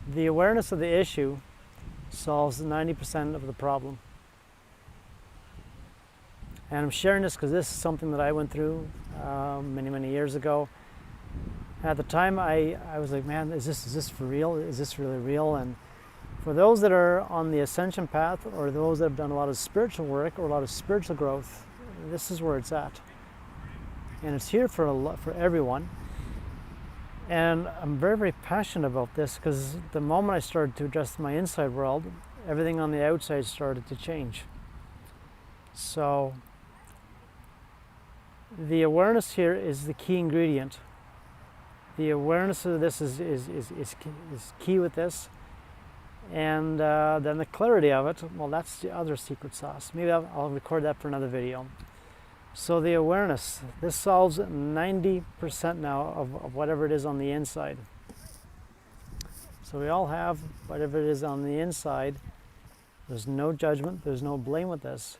The awareness of the issue solves 90% of the problem. And I'm sharing this because this is something that I went through many years ago. At the time, I was like, man, is this for real? Is this really real? And for those that are on the ascension path, or those that have done a lot of spiritual work or a lot of spiritual growth, this is where it's at. And it's here for everyone. And I'm very passionate about this because the moment I started to address my inside world, everything on the outside started to change. So the awareness here is the key ingredient. The awareness of this is key with this. And then the clarity of it, well, that's the other secret sauce. Maybe I'll record that for another video. So the awareness, this solves 90% now of whatever it is on the inside. So we all have whatever it is on the inside. There's no judgment, there's no blame with this.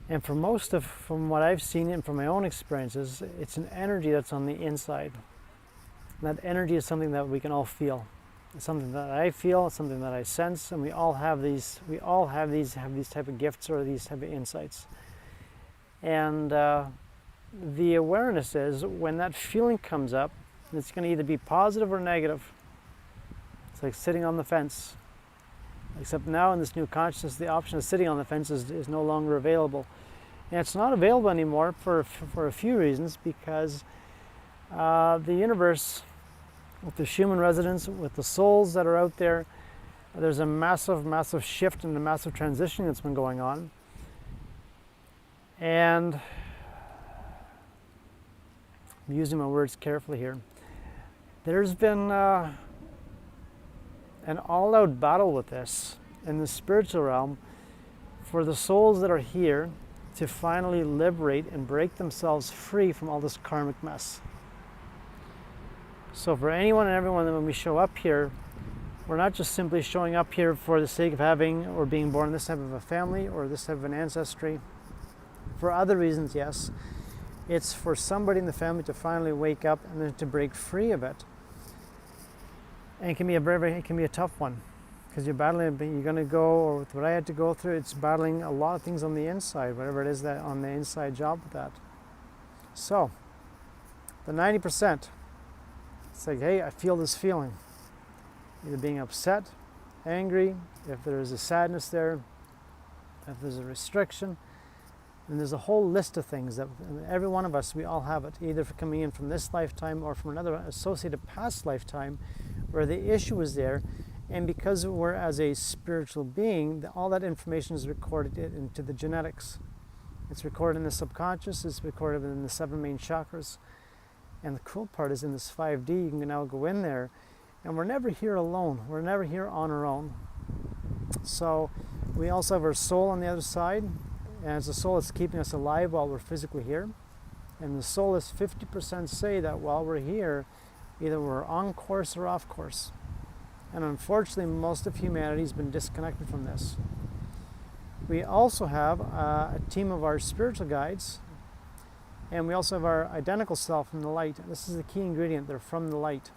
And from what I've seen and from my own experiences, it's an energy that's on the inside. And that energy is something that we can all feel. It's something that I feel, it's something that I sense, and we all have these type of gifts or these type of insights. And the awareness is when that feeling comes up, it's going to either be positive or negative. It's like sitting on the fence. Except now in this new consciousness, the option of sitting on the fence is no longer available. And it's not available anymore for a few reasons, because the universe, with the human residents, with the souls that are out there, there's a massive shift and a massive transition that's been going on. And I'm using my words carefully here. There's been an all-out battle with this in the spiritual realm for the souls that are here to finally liberate and break themselves free from all this karmic mess. So for anyone and everyone that when we show up here, we're not just simply showing up here for the sake of having or being born in this type of a family or this type of an ancestry. For other reasons, yes. It's for somebody in the family to finally wake up and then to break free of it. And it can be a tough one, because you're battling. You're going to go, or with what I had to go through, it's battling a lot of things on the inside, whatever it is that on the inside job with that. So the 90%, it's like, hey, I feel this feeling, either being upset, angry, if there's a sadness there, if there's a restriction. And there's a whole list of things that every one of us, we all have it, either for coming in from this lifetime or from another associated past lifetime where the issue is there. And because we're as a spiritual being, all that information is recorded into the genetics. It's recorded in the subconscious, it's recorded in the 7 main chakras. And the cool part is in this 5D, you can now go in there, and we're never here alone. We're never here on our own. So we also have our soul on the other side. And it's the soul that's keeping us alive while we're physically here. And the soul is 50% say that while we're here, either we're on course or off course. And unfortunately, most of humanity has been disconnected from this. We also have a team of our spiritual guides, and we also have our identical self from the light. This is the key ingredient. They're from the light.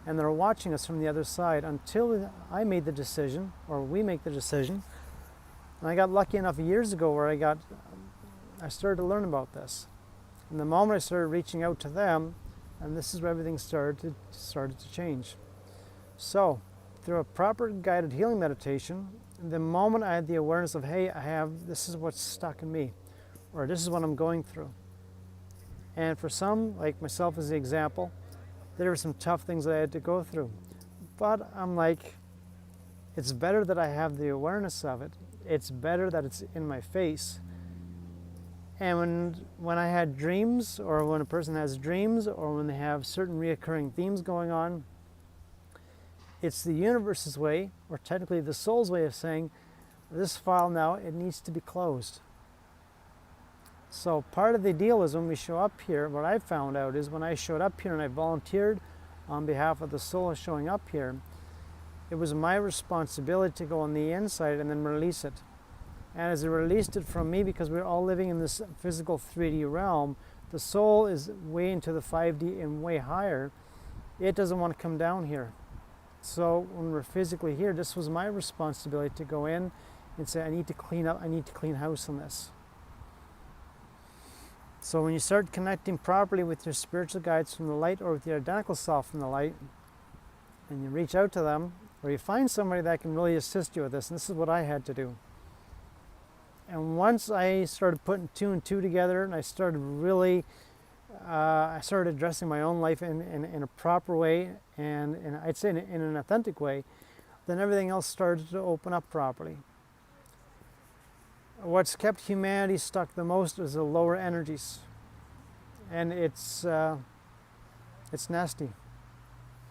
And they're watching us from the other side until I made the decision, or we make the decision. And I got lucky enough years ago where I started to learn about this. And the moment I started reaching out to them, and this is where everything started to change. So, through a proper guided healing meditation, the moment I had the awareness of, hey, this is what's stuck in me, or this is what I'm going through. And for some, like myself as the example, there were some tough things that I had to go through. But I'm like, it's better that I have the awareness of it. It's better that it's in my face. And when I had dreams, or when a person has dreams, or when they have certain reoccurring themes going on, it's the universe's way, or technically the soul's way of saying, this file now, it needs to be closed. So part of the deal is when we show up here, what I found out is when I showed up here and I volunteered on behalf of the soul showing up here, it was my responsibility to go on the inside and then release it. And as it released it from me, because we're all living in this physical 3D realm, the soul is way into the 5D and way higher. it doesn't want to come down here. So when we're physically here, this was my responsibility to go in and say, I need to clean up, I need to clean house on this. So when you start connecting properly with your spiritual guides from the light, or with your identical self from the light, and you reach out to them, or you find somebody that can really assist you with this, and this is what I had to do. And once I started putting two and two together, and I started really, I started addressing my own life in a proper way, and I'd say in an authentic way, then everything else started to open up properly. What's kept humanity stuck the most is the lower energies, and it's nasty.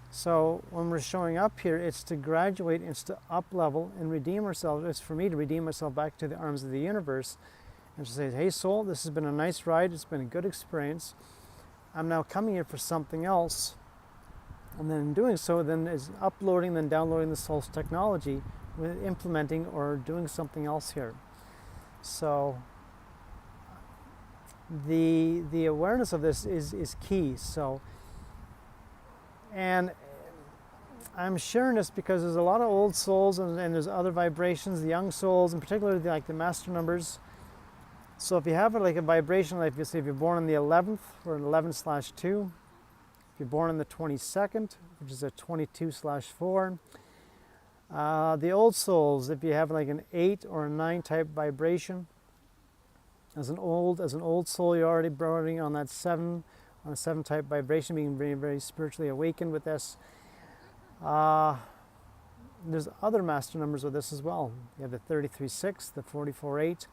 So when we're showing up here, it's to graduate, it's to up level and redeem ourselves. It's for me to redeem myself back to the arms of the universe and to say, hey soul, this has been a nice ride, it's been a good experience. I'm now coming here for something else. And then in doing so, then is uploading, then downloading the soul's technology, with implementing or doing something else here. So the awareness of this is key. So, and I'm sharing this because there's a lot of old souls, and there's other vibrations, the young souls, in particular like the master numbers. So if you have like a vibration, like if you're born on the 11th, or an 11/2, if you're born on the 22nd, which is a 22/4, the old souls, if you have like an 8 or a 9 type vibration, as an old soul, you're already burning on that 7, on a 7 type vibration, being very, very spiritually awakened with this. There's other master numbers with this as well. You have the 33/6, the 44/8.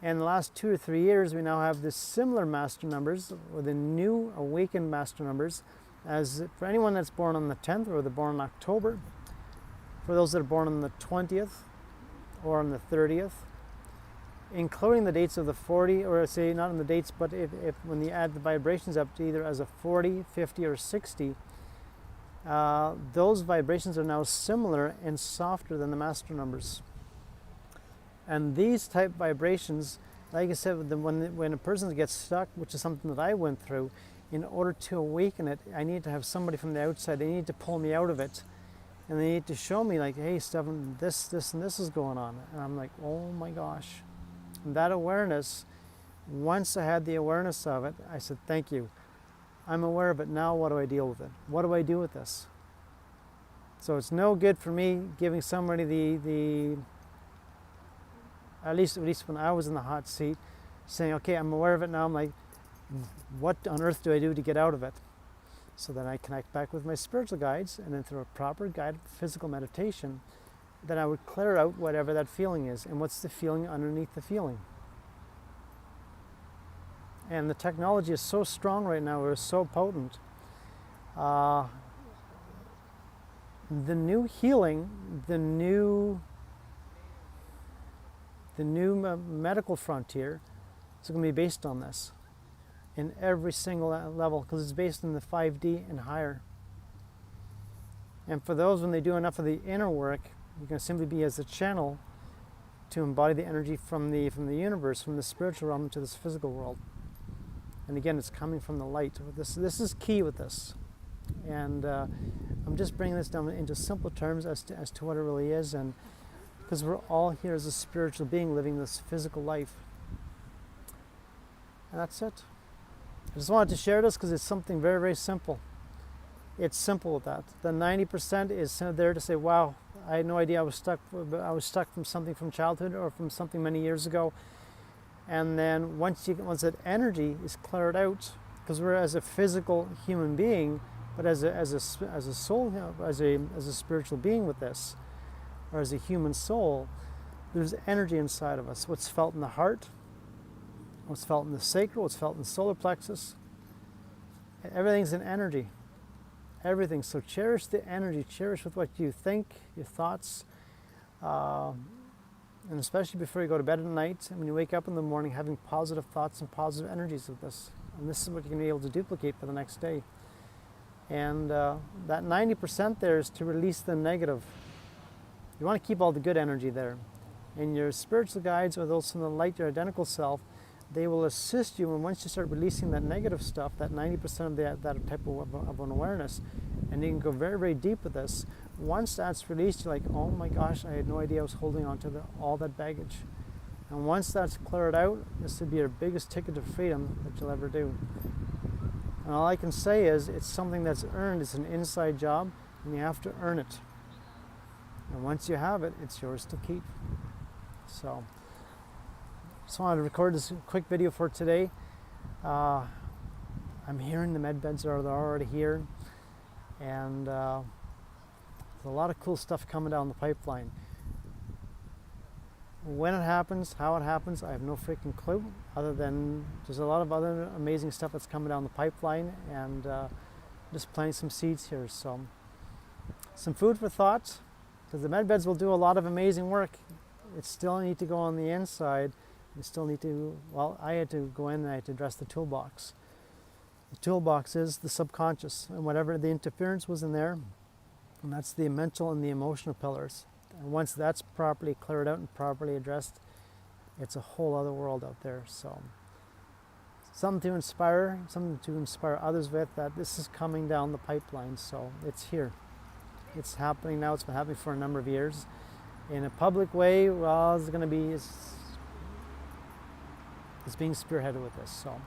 And in the last 2 or 3 years, we now have this similar master numbers, or the new awakened master numbers, as for anyone that's born on the 10th, or they're born in October, for those that are born on the 20th or on the 30th, including the dates of the 40, or say not in the dates, but if when you add the vibrations up to either as a 40, 50, or 60, those vibrations are now similar and softer than the master numbers. And these type vibrations, like I said, when a person gets stuck, which is something that I went through, in order to awaken it, I need to have somebody from the outside. They need to pull me out of it, and they need to show me like, hey, Stephen, this, and this is going on. And I'm like, oh my gosh. And that awareness, once I had the awareness of it, I said, thank you. I'm aware of it. Now what do I deal with it? What do I do with this? So it's no good for me giving somebody the at least when I was in the hot seat, saying, okay, I'm aware of it now. I'm like, what on earth do I do to get out of it? So then I connect back with my spiritual guides, and then through a proper guided physical meditation, then I would clear out whatever that feeling is. And what's the feeling underneath the feeling? And the technology is so strong right now, it's so potent. The new healing, the new medical frontier is going to be based on this in every single level, because it's based in the 5D and higher. And for those, when they do enough of the inner work, you can simply be as a channel to embody the energy from the universe, from the spiritual realm to this physical world. And again, it's coming from the light. This is key with this. And I'm just bringing this down into simple terms as to what it really is, and because we're all here as a spiritual being living this physical life. And that's it. I just wanted to share this because it's something very, very simple. It's simple with that. The 90% is there to say, wow, I had no idea I was stuck from something from childhood or from something many years ago. And then once that energy is cleared out, because we're as a physical human being, but as a soul, as a spiritual being with this, or as a human soul, there's energy inside of us. What's felt in the heart, what's felt in the sacral, what's felt in the solar plexus. Everything's an energy. Everything. So cherish the energy. Cherish with what you think, your thoughts, and especially before you go to bed at night, and when you wake up in the morning, having positive thoughts and positive energies of this. And this is what you're going to be able to duplicate for the next day. And that 90% there is to release the negative. You want to keep all the good energy there. And your spiritual guides, or those from the light, your identical self, they will assist you. And once you start releasing that negative stuff, that 90% of that type of an awareness, and you can go very, very deep with this. Once that's released, you're like, oh my gosh, I had no idea I was holding on to all that baggage. And once that's cleared out, this would be your biggest ticket to freedom that you'll ever do. And all I can say is, it's something that's earned. It's an inside job, and you have to earn it. And once you have it, it's yours to keep. So, just wanted to record this quick video for today. I'm hearing the med beds are already here, and there's a lot of cool stuff coming down the pipeline. When it happens, how it happens, I have no freaking clue, other than there's a lot of other amazing stuff that's coming down the pipeline, and just planting some seeds here. So, some food for thought, because the med beds will do a lot of amazing work. It still need to go on the inside. You still need to, well, I had to go in and I had to address the toolbox. The toolbox is the subconscious, and whatever the interference was in there, and that's the mental and the emotional pillars. And once that's properly cleared out and properly addressed, it's a whole other world out there. So, something to inspire others with, that this is coming down the pipeline. So it's here. It's happening now. It's been happening for a number of years. In a public way, well, it's going to be, it's being spearheaded with this. So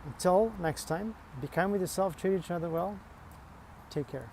until next time, be kind with yourself, treat each other well, take care.